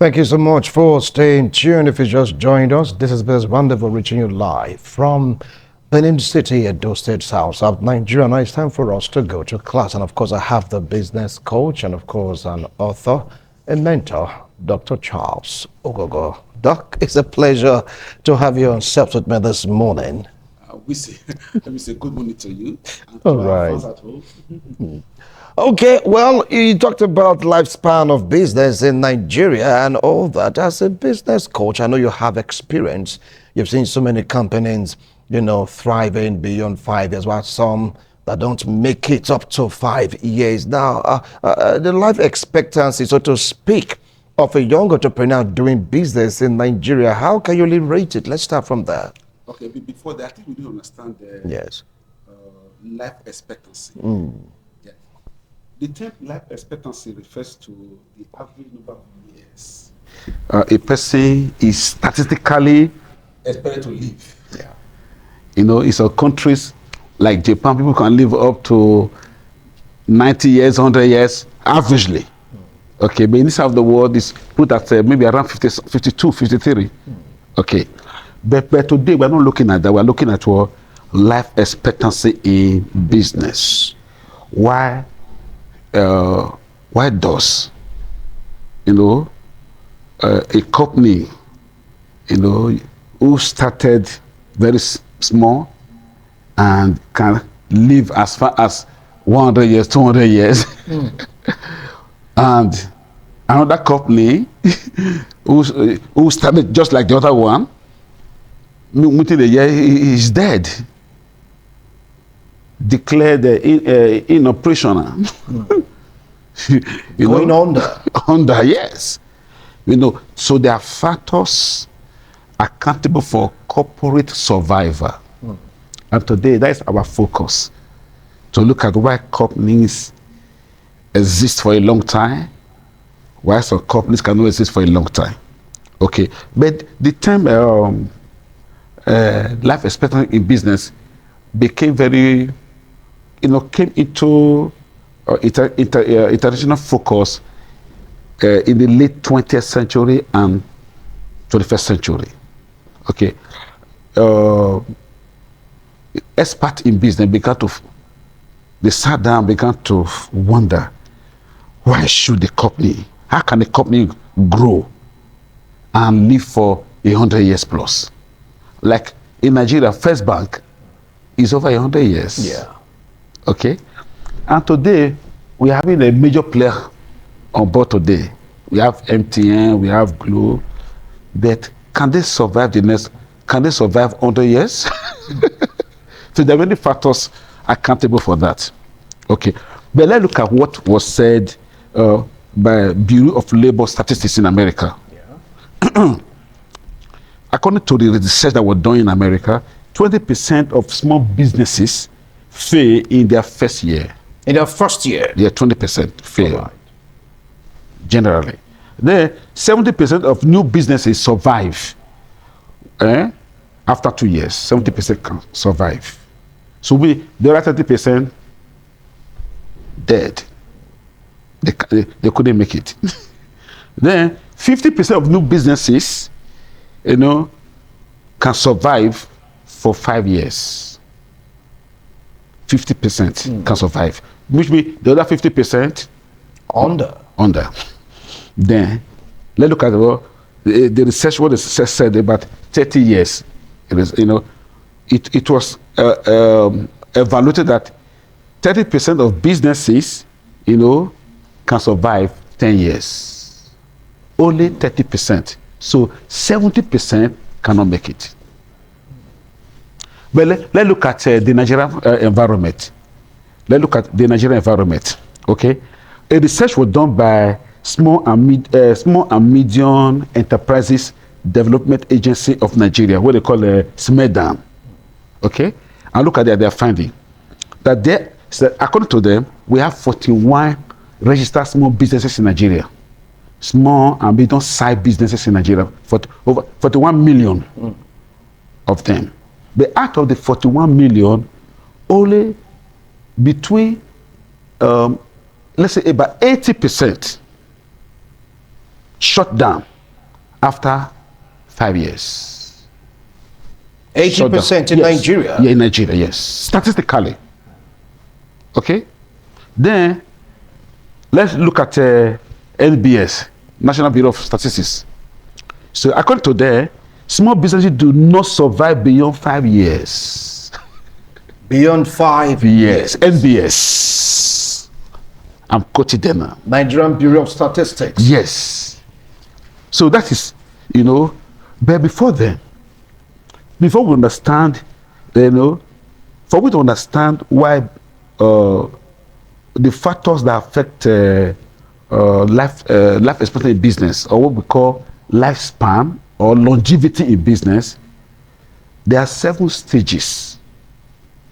Thank you so much for staying tuned. If you just joined us, this is Biz Rendezvous reaching you live from Benin City, Edo State, South of Nigeria. Now it's time for us to go to class. And of course, I have the business coach and of course an author and mentor, Dr. Charles Ogogo. Doc, it's a pleasure to have you on Steps with me this morning. We say good morning to you and All to right. our fans at home. Okay, well, you talked about lifespan of business in Nigeria and all that. As a business coach, I know you have experience. You've seen so many companies, thriving beyond 5 years, while some that don't make it up to 5 years. Now, the life expectancy, so to speak, of a young entrepreneur doing business in Nigeria, how can you rate it? Let's start from there. Okay, before that, I think we do understand the Yes. Life expectancy. Yeah. The term life expectancy refers to the average number of years a person is statistically expected to live. Yeah. In some countries like Japan, people can live up to 90 years, 100 years, averagely. Okay, but in this half of the world, it's put at maybe around 50, 52, 53. Okay. But today, we're not looking at that. We're looking at what life expectancy in business. Why does, a company, who started very small and can live as far as 100 years, 200 years, and another company who started just like the other one, within a year, he is dead. Declared inoperational. Going under. Under, yes. So there are factors accountable for corporate survival. And today, that is our focus. To look at why companies exist for a long time, why some companies cannot exist for a long time. Okay, but the term life expectancy in business became very, came into international focus in the late 20th century and 21st century. Okay, experts in business they sat down, began to wonder, why should how can a company grow and live for 100 years plus? Like in Nigeria, First Bank is over 100 years. Yeah. Okay. And today, we're having a major player on board today. We have MTN, we have Glo. But can they survive can they survive 100 years? So there are many factors accountable for that. Okay. But let's look at what was said by Bureau of Labor Statistics in America. Yeah. According to the research that was done in America, 20% of small businesses fail in their first year. In their first year? Yeah, 20% fail. Right. Generally. Then 70% of new businesses survive. After 2 years, 70% can survive. So the other 30% dead. They couldn't make it. Then 50% of new businesses can survive for 5 years. 50% can survive. Which means the other 50% under. Then let's look at the research, what the research said about 30 years. It was evaluated that 30% of businesses, can survive 10 years. Only 30%. So 70% cannot make it. But let's look at the Nigerian environment. Let's look at the Nigerian environment. Okay, a research was done by Small and Medium Enterprises Development Agency of Nigeria, what they call SMEDAN. Okay, and look at their finding. That according to them, we have 41 registered small businesses in Nigeria. Small and medium sized businesses in Nigeria, over 41 million of them. But out of the 41 million, only between, let's say about 80% shut down after 5 years. 80% in Yes. Nigeria. Yeah, in Nigeria, yes. Statistically. Okay? Then, let's look at NBS, National Bureau of Statistics. So, according to there, small businesses do not survive beyond 5 years. Beyond 5 Yes, NBS. I'm quoting them now. Nigerian Bureau of Statistics. Yes. So that is, you know, but before then, before we understand, you know, for we to understand why the factors that affect life expectancy in business, or what we call lifespan or longevity in business, there are 7 stages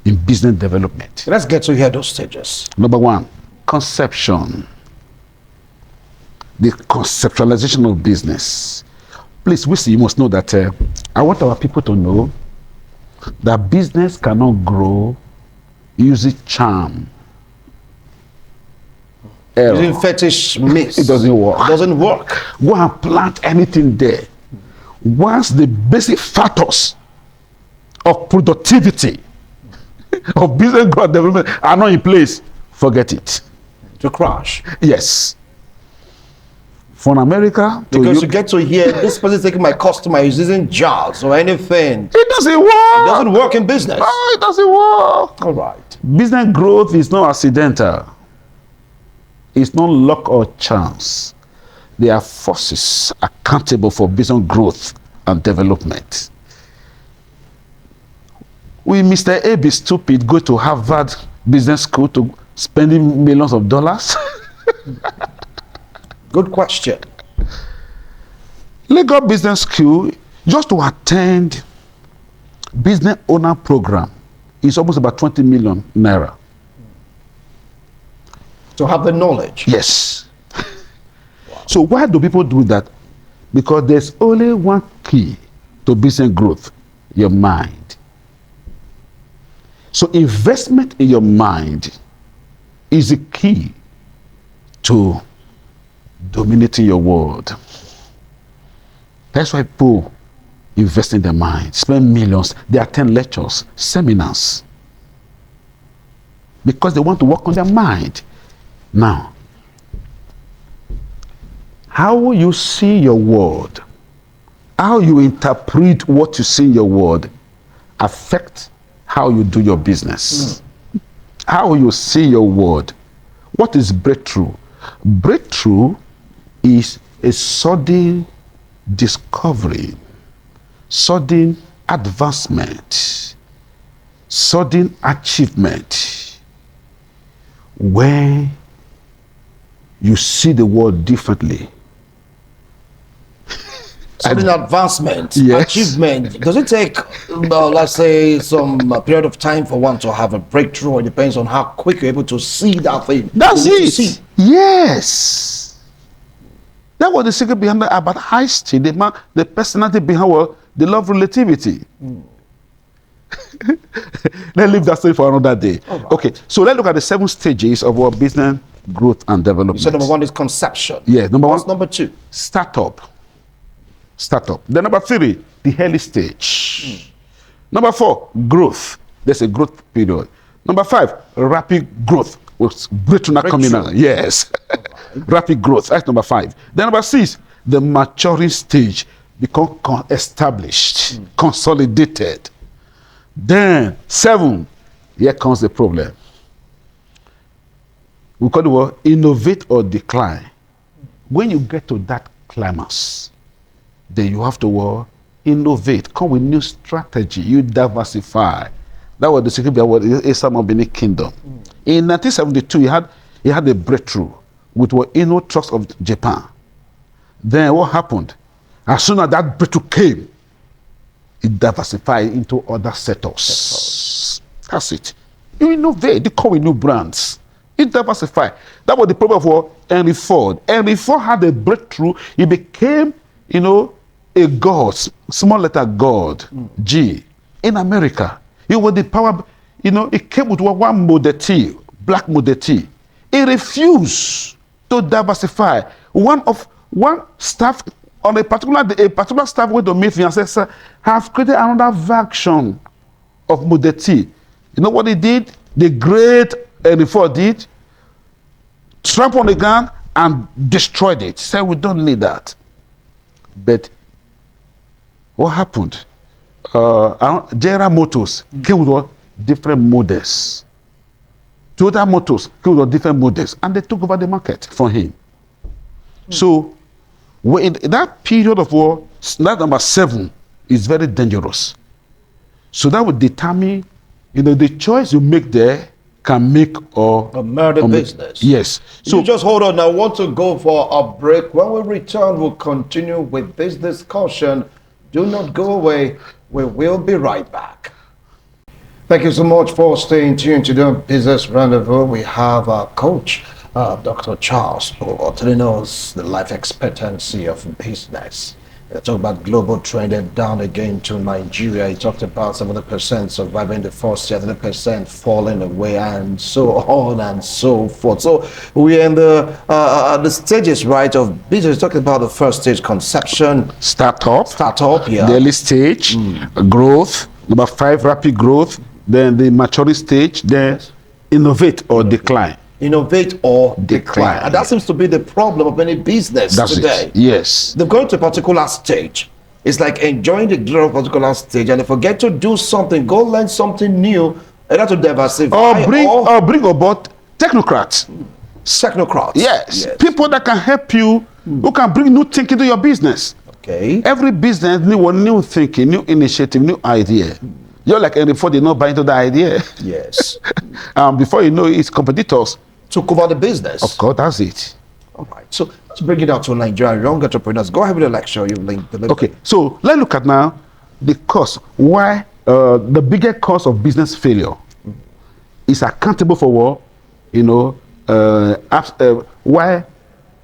in business development. Let's get to hear those stages. Number 1, conception. The conceptualization of business. Please, you must know that I want our people to know that business cannot grow using charm. Error. Using fetish myths. It doesn't work. It doesn't work. Go and plant anything there. Once the basic factors of productivity, of business growth development are not in place, forget it. To crash. Yes. From America to Because you get to hear this person is taking my customer, is using jars or anything. it doesn't work. It doesn't work in business. Oh, it doesn't work. All right. Business growth is not accidental. It's not luck or chance. There are forces accountable for business growth and development. Will Mr. A be stupid, go to Harvard Business School to spending millions of dollars? Good question. Legal Business School, just to attend business owner program, is almost about 20 million naira. To have the knowledge. Yes. So why do people do that? Because there's only one key to business growth: your mind. So investment in your mind is the key to dominating your world. That's why people invest in their mind, spend millions, they attend lectures, seminars, because they want to work on their mind. Now, how you see your world, how you interpret what you see in your world, affect how you do your business. How you see your world. What is breakthrough? Breakthrough is a sudden discovery, sudden advancement, sudden achievement, where you see the world differently. Sudden advancement, Yes. achievement. Does it take, let's say, some period of time for one to have a breakthrough? It depends on how quick you're able to see that thing. That's You need to it. see. Yes. That was the secret behind that about Einstein, the personality behind the law of relativity. Let's leave that story for another day. Right. Okay, so let's look at the 7 stages of our business growth and development. So number 1 is conception. Yes, number What's 1, number 2? startup. Then number 3, the early stage. Number 4, growth. There's a growth period. Number 5, rapid growth. With breakthrough not coming out. Yes. Rapid growth. That's number 5. Then number 6, the maturing stage. Become established, consolidated. Then 7, here comes the problem. We call it what? Innovate or decline. When you get to that climax, then you have to innovate, come with new strategy, you diversify. That was the secret behind the Islam Benin Kingdom. In 1972, he had a breakthrough with what Inno Trucks of Japan. Then what happened? As soon as that breakthrough came, it diversified into other sectors. That's it. You innovate, you come with new brands. It diversified. That was the problem for Henry Ford. Henry Ford had a breakthrough. He became, a god, small letter God, G. In America, he was the power, it came with one Model T, black Model T. He refused to diversify. One staff on a particular staff went to meet me and said, sir, have created another version of Model T. You know what he did? The great N4 did? Tramp on the ground and destroyed it. Said, we don't need that. But what happened? General Motors came with different models. Toyota Motors came with different models, and they took over the market from him. So, in that period of war, that number 7 is very dangerous. So that would determine, the choice you make there can make a murder business. Yes. So you just hold on. I want to go for a break. When we return, we'll continue with this discussion. Do not go away. We will be right back. Thank you so much for staying tuned to the Business Rendezvous. We have our coach, Dr. Charles, who telling us the life expectancy of business. He talked about global trend and down again to Nigeria. He talked about 70% surviving the first year, 70% falling away, and so on and so forth. So we're in the stages, right, of business. Talking about the first stage, conception, Startup, yeah, the early stage, growth, number 5, rapid growth, then the maturing stage, then innovate or decline. Innovate or decline. And that seems to be the problem of any business today. It. Yes. They've gone to a particular stage. It's like enjoying the glory of a particular stage, and they forget to do something, go learn something new, either to diversify or bring about technocrats. Technocrats. Yes. People that can help you, who can bring new thinking to your business. Okay. Every business needs new thinking, new initiative, new idea. You're like N4, they not buy into the idea. Yes. Before you know it, it's competitors took over the business. Of course, that's it. All right. So let's bring it out to Nigeria young entrepreneurs. Go ahead with the lecture you've linked. Okay. So let's look at now the cause. Why the bigger cause of business failure is accountable for what? Why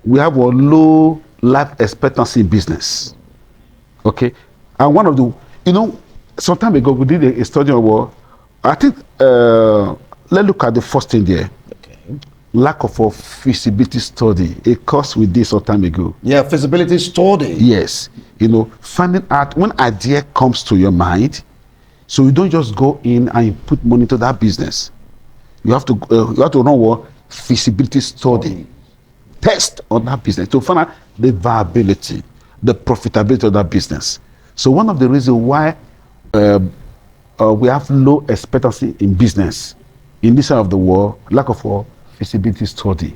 we have a low life expectancy in business. Okay. And one of the, some time ago we did a study on what I think. Let's look at the first thing there. Lack of a feasibility study, a course we did some time ago. Yeah, feasibility study. Yes, finding out when idea comes to your mind, so you don't just go in and you put money to that business. You have to run what feasibility study, test on that business to find out the viability, the profitability of that business. So one of the reasons why we have low expectancy in business in this side of the world, lack of feasibility study.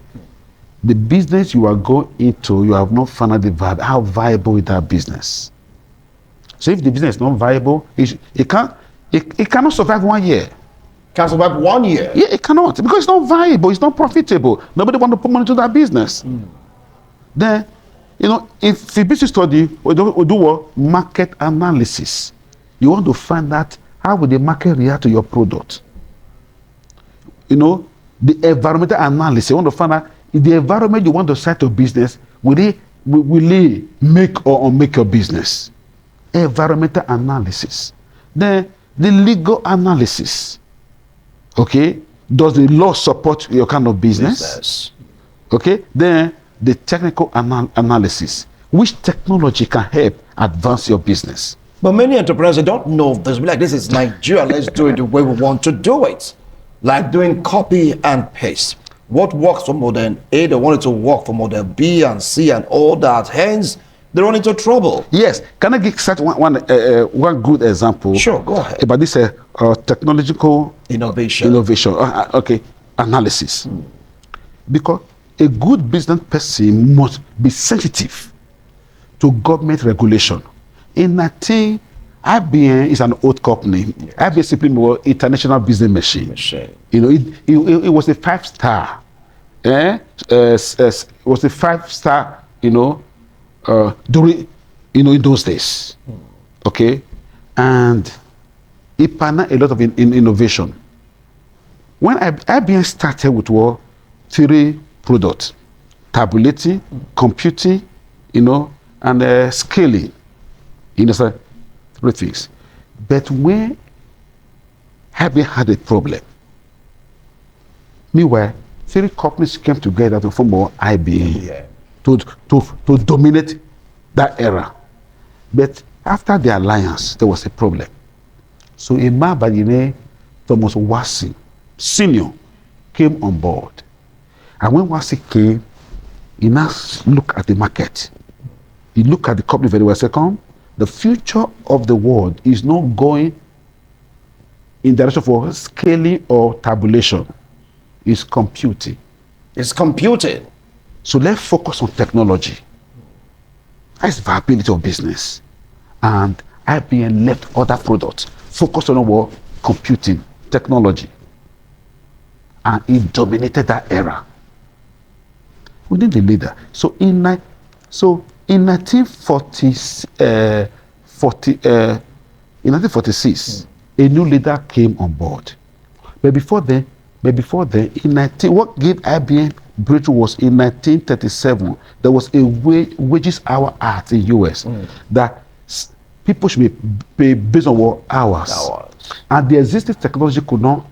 The business you are going into, you have not found out how viable is that business. So if the business is not viable, it cannot survive 1 year. Can survive 1 year? Yeah, it cannot, because it's not viable, it's not profitable. Nobody want to put money into that business. Then, if feasibility study, we do what? Market analysis. You want to find out how will the market react to your product. The environmental analysis, you want to find out if the environment you want to set your business, will it make or unmake your business? Environmental analysis. Then the legal analysis. Okay, does the law support your kind of business? Okay, then the technical analysis. Which technology can help advance your business? But many entrepreneurs, they don't know this. Like, this is Nigeria, let's do it the way we want to do it. Like doing copy and paste. What works for model A, they want it to work for model B and C and all that. Hence, they run into trouble. Yes. Can I give one good example? Sure, go ahead. About this technological innovation. Okay, analysis. Because a good business person must be sensitive to government regulation. In IBM is an old company. Yeah. IBM simply was international business machine. It was a 5-star. It was a 5-star. During in those days. Okay, and it pioneered a lot of innovation. When IBM started with 3 products: tabulating, computing, and scaling. So 3 things. But when IBM had a problem, meanwhile, 3 companies came together to form IBM to dominate that era. But after the alliance, there was a problem. So a man by the name Thomas Wasi, Senior, came on board. And when Wasi came, he now looked at the market. He looked at the company very well. Second, the future of the world is not going in the direction for scaling or tabulation. It's computing. It's computing. So let's focus on technology. That's viability of business. And IBM left other products, focused on what? Computing, technology. And it dominated that era. We need a leader. So in 1946, a new leader came on board. But before then, what gave IBM breakthrough was in 1937. There was a wages hour act in US that people should be paid based on what? Hours. And the existing technology could not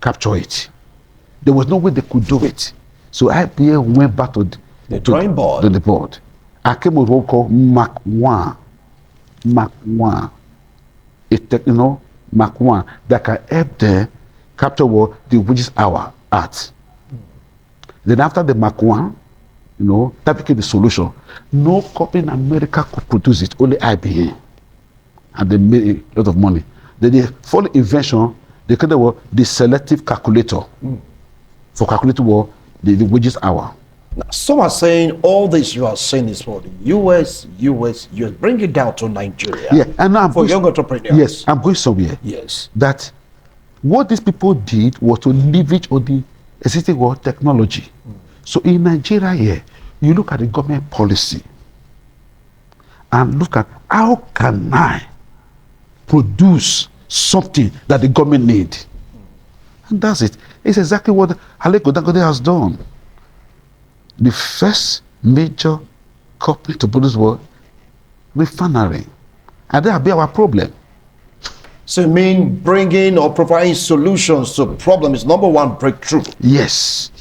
capture it. There was no way they could do it. So IBM went back to the drawing board. To the board. I came with what we call Mark 1. Mark 1. Mark 1 that can help them capture what the wages hour at. Then after the Mark 1, that became the solution. No company in America could produce it, only IBM. And they made a lot of money. Then the following invention, they called it the selective calculator for calculating what the wages hour. Now, some are saying all this you are saying is for the US. Bring it down to Nigeria. Yeah, and now for young entrepreneurs. Yes, I'm going somewhere. Yes. That what these people did was to leverage on the existing world technology. So in Nigeria here, you look at the government policy and look at how can I produce something that the government need. And that's it. It's exactly what Aliko Dangote has done. The first major company to produce what? Refinery. And that will be our problem. So you mean bringing or providing solutions to problems is number one breakthrough? Yes.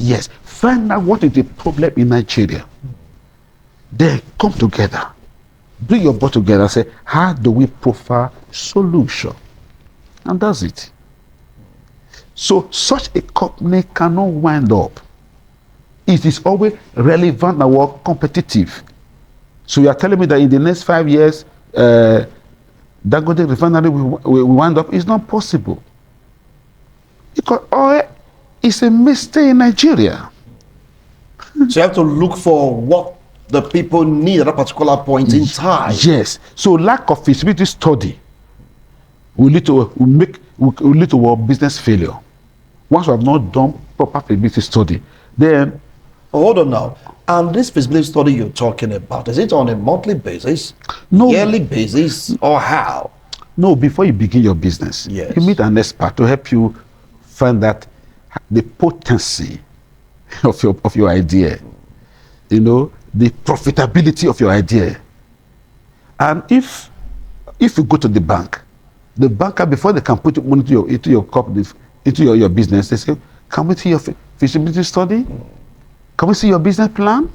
Find out what is the problem in Nigeria. Then come together. Bring your board together and say, how do we provide solution? And that's it. So such a company cannot wind up. It is always relevant and or competitive. So you are telling me that in the next 5 years, Dangote refinery will wind up? It's not possible. Because oil is a mistake in Nigeria. So you have to look for what the people need at a particular point in time. Yes. So lack of feasibility study will lead to business failure. Once we have not done proper feasibility study, then hold on now. And this feasibility study you're talking about, is it on a monthly basis, no, yearly basis, or how? No, before you begin your business, yes, you meet an expert to help you find that the potency of your idea, the profitability of your idea. And if you go to the banker, before they can put money into your company, into your business, they say, can we see your feasibility study? Can we see your business plan?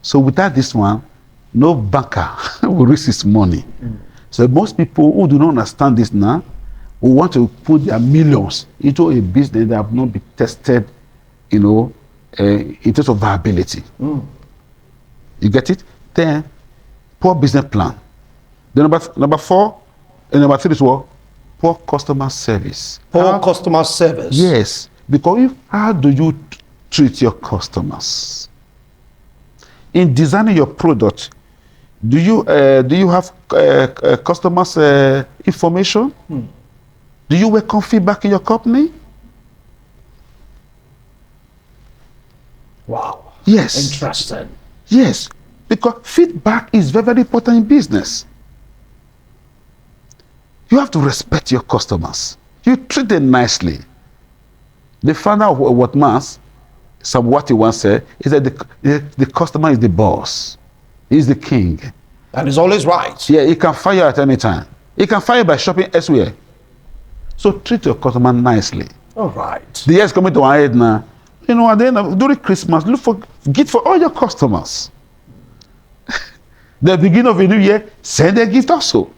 So without this one, no banker will risk his money. So most people who do not understand this now will want to put their millions into a business that have not been tested, in terms of viability. You get it? Then poor business plan. Then number 4, and number 3 is what? Poor customer service. Poor customer service. Yes, because how do you treat your customers? In designing your product, do you have customers' information? Do you welcome feedback in your company? Wow. Yes. Interesting. Yes, because feedback is very, very important in business. You have to respect your customers. You treat them nicely. The founder of what mass, what he once said, is that the customer is the boss. He's the king. And he's always right. Yeah, he can fire at any time. He can fire by shopping elsewhere. So treat your customer nicely. All right. The year is coming to our head now. At the end of during Christmas, look for gift for all your customers. The beginning of a new year, send a gift also.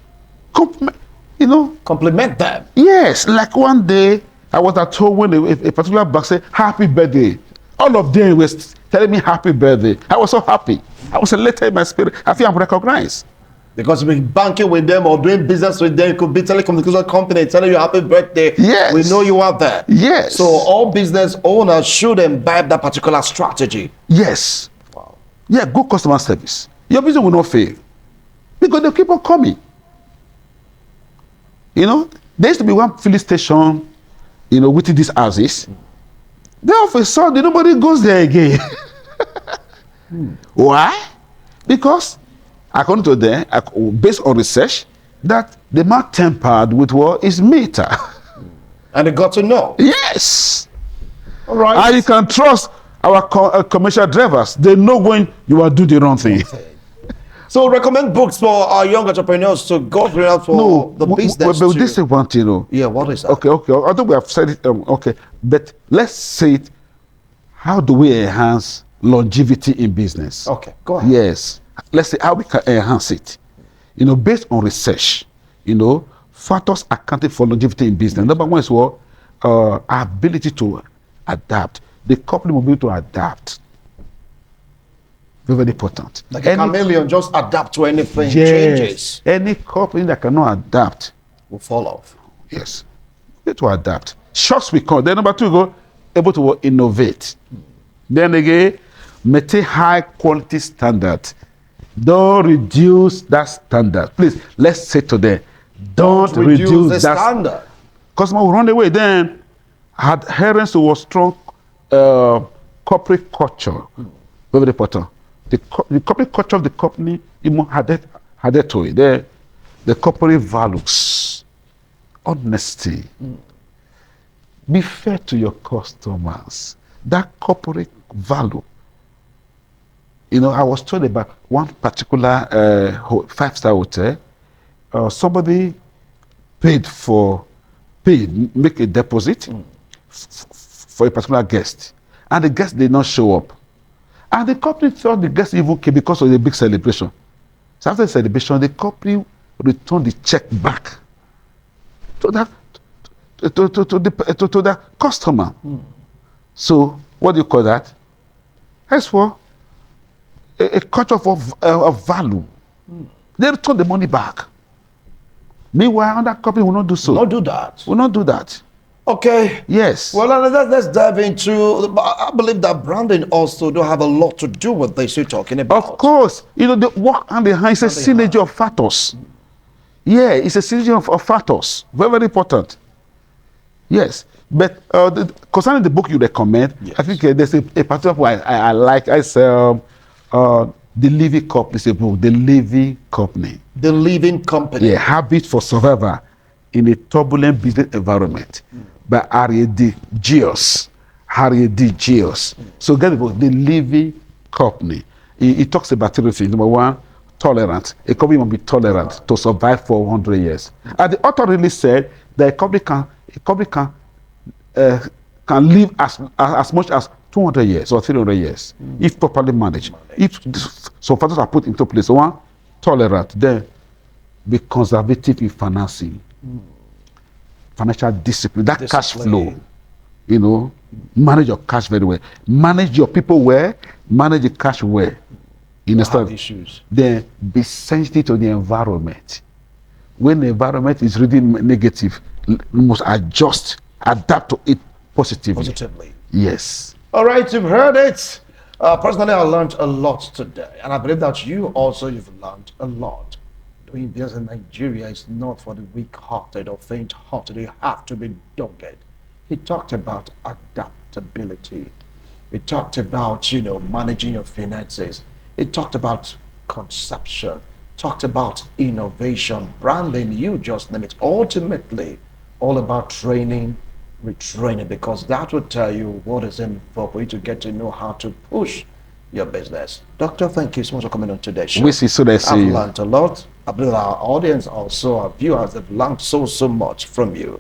Compliment them. Yes, like one day I was at home when a particular bank said happy birthday. All of them were telling me happy birthday. I was so happy. I was elated in my spirit. I feel I'm recognized. Because you've been banking with them or doing business with them, it could be telecommunication company telling you happy birthday. Yes. We know you are there. Yes. So all business owners should imbibe that particular strategy. Yes. Wow. Yeah, good customer service. Your business will not fail. Because they'll keep on coming. There used to be one filling station, within these houses. Then all of a sudden, nobody goes there again. Why? Because, according to them, based on research, that the man tempered with what is meter. And they got to know. Yes. All right. And you can trust our commercial drivers. They know when you are doing the wrong thing. So recommend books for our young entrepreneurs to go for the business. But this is one thing, Yeah, what is that? Okay. Although we have said it, okay. But let's say it. How do we enhance longevity in business? Okay, go ahead. Yes. Let's say how we can enhance it. Based on research, factors accounting for longevity in business. Number one is what? Our ability to adapt. The company will be able to adapt. Very, very important. Like a chameleon, just adapt to anything, yes, changes. Any company that cannot adapt will fall off. Yes. Able to adapt. Shocks will come. Then number two, go able to innovate. Then again, maintain high quality standard. Don't reduce that standard. Please, let's say to them, don't reduce the standard. Customer will run away. Then adherence to a strong corporate culture. Very important. The corporate culture of the company had to it. The corporate values, honesty, be fair to your customers. That corporate value. I was told about one particular 5-star hotel. Somebody make a deposit for a particular guest, and the guest did not show up. And the company thought the guest even came because of the big celebration. So after the celebration, the company returned the check back to the customer. So what do you call that? As for a culture of value. They return the money back. Meanwhile, other company will not do so. Not do that. Will not do that. Okay. Yes. Well, let's dive into. I believe that branding also do have a lot to do with this you're talking about. Of course, the work hand in hand is a synergy of factors. Yeah, it's a synergy of factors. Very, very important. Yes, but concerning the book you recommend, yes. I think there's a particular one I like. I say, The Living Company is a book. The Living Company. The Living Company. Yeah, Habit for Survivor in a Turbulent Business Environment. By Harry D. Gios. So get the book, The Living Company. It talks about three things. Number one, tolerance. A company must be tolerant to survive for 100 years. And the author really said that a company can live as much as 200 years or 300 years if properly managed. If some factors are put into place. One, tolerant. Then be conservative in financing. Financial discipline, cash flow, manage your cash very well, manage your people well, manage the cash well. Issues. Then be sensitive to the environment. When the environment is really negative, you must adapt to it positively. Yes. All right, you've heard it. Personally, I learned a lot today, and I believe that you've learned a lot. Doing business in Nigeria is not for the weak-hearted or faint-hearted. You have to be dogged. He talked about adaptability. He talked about, managing your finances. He talked about conception. Talked about innovation, branding. You just name it. Ultimately, all about training, retraining, because that will tell you what is involved for you to get to know how to push your business. Doctor, thank you so much for coming on today's show. I've learned a lot. I believe our audience also, our viewers, have learned so much from you.